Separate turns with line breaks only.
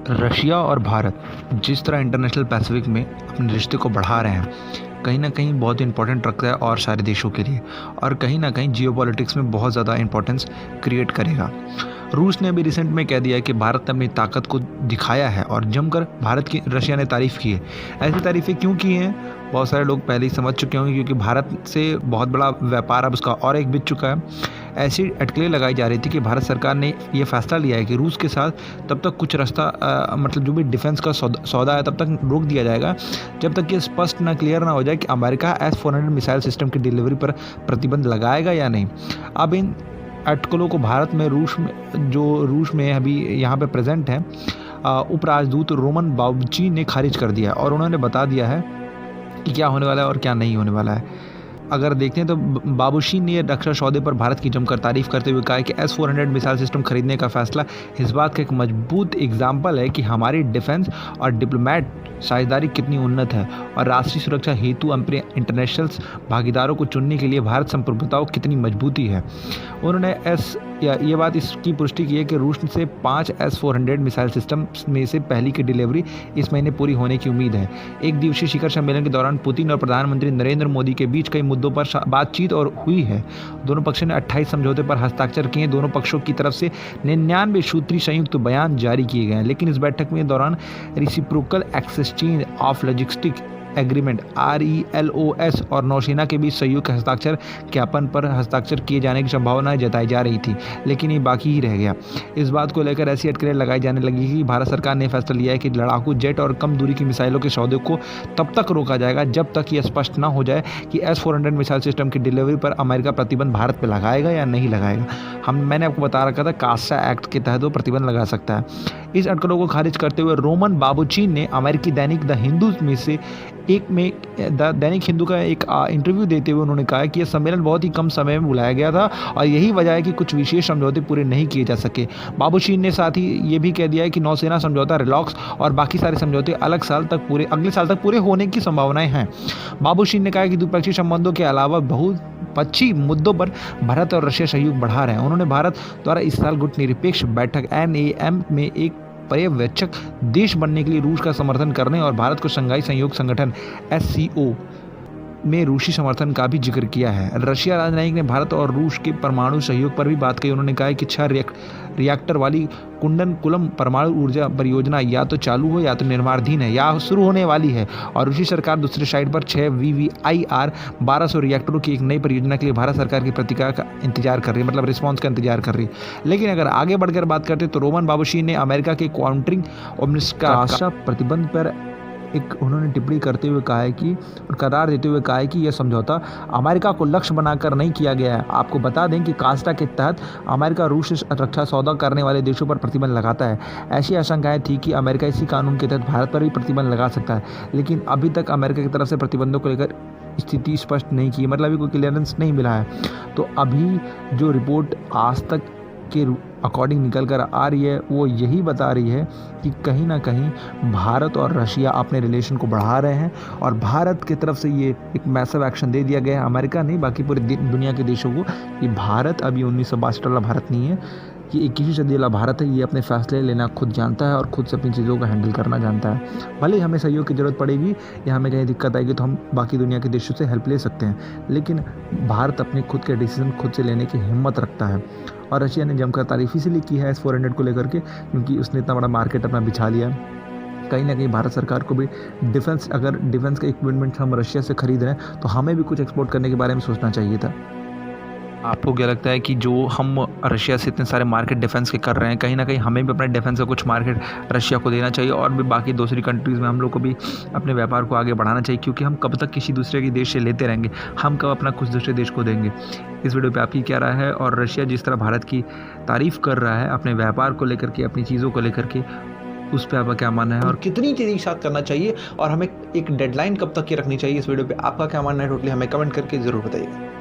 Russia और भारत जिस तरह इंटरनेशनल पैसिफिक में अपने रिश्ते को बढ़ा रहे हैं, कहीं ना कहीं बहुत इंपॉर्टेंट रखता है और सारे देशों के लिए, और कहीं ना कहीं जियोपॉलिटिक्स में बहुत ज़्यादा इंपॉर्टेंस क्रिएट करेगा। रूस ने अभी रिसेंट में कह दिया है कि भारत ने अपनी ताकत को दिखाया है और जमकर भारत की रशिया ने तारीफ़ की है। ऐसी तारीफ़ें क्यों की हैं, बहुत सारे लोग पहले ही समझ चुके होंगे, क्योंकि भारत से बहुत बड़ा व्यापार अब उसका और एक बिक चुका है। ऐसी अटकलें लगाई जा रही थी कि भारत सरकार ने ये फैसला लिया है कि रूस के साथ तब तक कुछ रास्ता मतलब जो भी डिफेंस का सौदा है तब तक रोक दिया जाएगा जब तक ये स्पष्ट ना क्लियर ना हो जाए कि अमेरिका S-400 मिसाइल सिस्टम की डिलीवरी पर प्रतिबंध लगाएगा या नहीं। अब इन अटकलों को भारत में रूस में अभी यहाँ पे प्रेजेंट है उप राजदूत रोमन बाबूची ने खारिज कर दिया और उन्होंने बता दिया है कि क्या होने वाला है और क्या नहीं होने वाला है। अगर देखते हैं तो बाबूशी ने रक्षा सौदे पर भारत की जमकर तारीफ करते हुए कहा कि S-400 मिसाइल सिस्टम खरीदने का फैसला इस बात का एक मजबूत एग्जाम्पल है कि हमारी डिफेंस और डिप्लोमेट साझेदारी कितनी उन्नत है और राष्ट्रीय सुरक्षा हेतु अपने इंटरनेशनल भागीदारों को चुनने के लिए भारत संप्रभुताओं कितनी मजबूती है। उन्होंने ये बात इसकी पुष्टि की है कि रूस से 5 S-400 मिसाइल सिस्टम में से पहली की डिलीवरी इस महीने पूरी होने की उम्मीद है। एक दिवसीय शिखर सम्मेलन के दौरान पुतिन और प्रधानमंत्री नरेंद्र मोदी के बीच कई मुद्दों पर बातचीत और हुई है। दोनों पक्षों ने 28 समझौते पर हस्ताक्षर किए। दोनों पक्षों की तरफ से 99 सूत्री संयुक्त बयान जारी किए गए हैं, लेकिन इस बैठक में दौरान reciprocal exchange of logistic agreement RELOS और नौसेना के बीच संयुक्त हस्ताक्षर ज्ञापन पर हस्ताक्षर किए जाने की संभावना जताई जा रही थी, लेकिन ये बाकी ही रह गया। इस बात को लेकर ऐसी अटकलें लगाई जाने लगी कि भारत सरकार ने फैसला लिया है कि लड़ाकू जेट और कम दूरी की मिसाइलों के सौदे को तब तक रोका जाएगा जब तक ये स्पष्ट न हो जाए कि S-400 मिसाइल सिस्टम की डिलीवरी पर अमेरिका प्रतिबंध भारत पर लगाएगा या नहीं लगाएगा। मैंने आपको बता रखा था कासा एक्ट के तहत वो प्रतिबंध लगा सकता है। इस अटकलों को खारिज करते हुए रोमन बाबूची ने अमेरिकी दैनिक द हिंदू में से एक में दैनिक हिंदू का एक इंटरव्यू देते हुए उन्होंने कहा कि यह सम्मेलन बहुत ही कम समय में बुलाया गया था और यही वजह है कि कुछ विशेष समझौते पूरे नहीं किए जा सके। बाबूशी ने साथ ही ये भी कह दिया है कि नौसेना समझौता, रिलॉक्स और बाकी सारे समझौते अगले साल तक पूरे होने की संभावनाएं हैं। बाबूशी ने कहा कि द्विपक्षीय संबंधों के अलावा बहुपक्षीय मुद्दों पर भारत और रशिया सहयोग बढ़ा रहे हैं। उन्होंने भारत द्वारा इस साल गुटनिरपेक्ष बैठक NAM में एक पर्यवेक्षक देश बनने के लिए रूस का समर्थन करने और भारत को शंघाई सहयोग संगठन SCO में रूसी समर्थन का भी जिक्र किया है। रशिया राजनयिक ने भारत और रूस के परमाणु सहयोग पर भी बात की। उन्होंने कहा कि 6 रिएक्टर वाली कुंडनकुलम परमाणु ऊर्जा परियोजना या तो चालू हो या तो निर्माणाधीन है या शुरू होने वाली है, और रूसी सरकार दूसरी साइड पर 6 VVIR 1200 रिएक्टरों की एक नई परियोजना के लिए भारत सरकार की प्रतिक्रिया का इंतजार कर रही है, मतलब रिस्पॉन्स का इंतजार कर रही है। लेकिन अगर आगे बढ़कर बात करते तो रोमन बाबूशी ने अमेरिका के काउंटरिंग का प्रतिबंध पर उन्होंने टिप्पणी करते हुए कहा है कि और करार देते हुए कहा है कि यह समझौता अमेरिका को लक्ष्य बनाकर नहीं किया गया है। आपको बता दें कि कास्टा के तहत अमेरिका रूस से रक्षा सौदा करने वाले देशों पर प्रतिबंध लगाता है। ऐसी आशंकाएं थी कि अमेरिका इसी कानून के तहत भारत पर भी प्रतिबंध लगा सकता है, लेकिन अभी तक अमेरिका की तरफ से प्रतिबंधों को लेकर स्थिति स्पष्ट नहीं की, मतलब अभी कोई क्लियरेंस नहीं मिला है। तो अभी जो रिपोर्ट आज तक के अकॉर्डिंग निकल कर आ रही है वो यही बता रही है कि कहीं ना कहीं भारत और रशिया अपने रिलेशन को बढ़ा रहे हैं और भारत की तरफ से ये एक मैसिव एक्शन दे दिया गया है, अमेरिका नहीं बाकी पूरी दुनिया के देशों को, कि भारत अभी 1962 वाला भारत नहीं है, कि 21वीं सदी वाला भारत है। ये अपने फैसले लेना खुद जानता है और खुद से अपनी चीज़ों को हैंडल करना जानता है। भले ही हमें सहयोग की ज़रूरत पड़ेगी या हमें कहीं दिक्कत आएगी तो हम बाकी दुनिया के देशों से हेल्प ले सकते हैं, लेकिन भारत अपने खुद के डिसीजन खुद से लेने की हिम्मत रखता है। और रशिया ने जमकर तारीफ इसीलिए की है S-400 को लेकर के, क्योंकि उसने इतना बड़ा मार्केट अपना बिछा लिया। कहीं ना कहीं भारत सरकार को भी डिफेंस का इक्विपमेंट हम रशिया से खरीद रहे हैं तो हमें भी कुछ एक्सपोर्ट करने के बारे में सोचना चाहिए था। आपको क्या लगता है कि जो हम रशिया से इतने सारे मार्केट डिफेंस के कर रहे हैं, कहीं ना कहीं हमें भी अपने डिफेंस का कुछ मार्केट रशिया को देना चाहिए और भी बाकी दूसरी कंट्रीज़ में हम लोग को भी अपने व्यापार को आगे बढ़ाना चाहिए, क्योंकि हम कब तक किसी दूसरे के देश से लेते रहेंगे, हम कब अपना कुछ दूसरे देश को देंगे। इस वीडियो पे आपकी क्या राय है, और रशिया जिस तरह भारत की तारीफ़ कर रहा है अपने व्यापार को लेकर के, अपनी चीज़ों को लेकर के, उस पर आपका क्या मानना है और कितनी तेज़ी के साथ करना चाहिए और हमें एक डेडलाइन कब तक की रखनी चाहिए, इस वीडियो पे आपका क्या मानना है टोटली हमें कमेंट करके ज़रूर बताइएगा।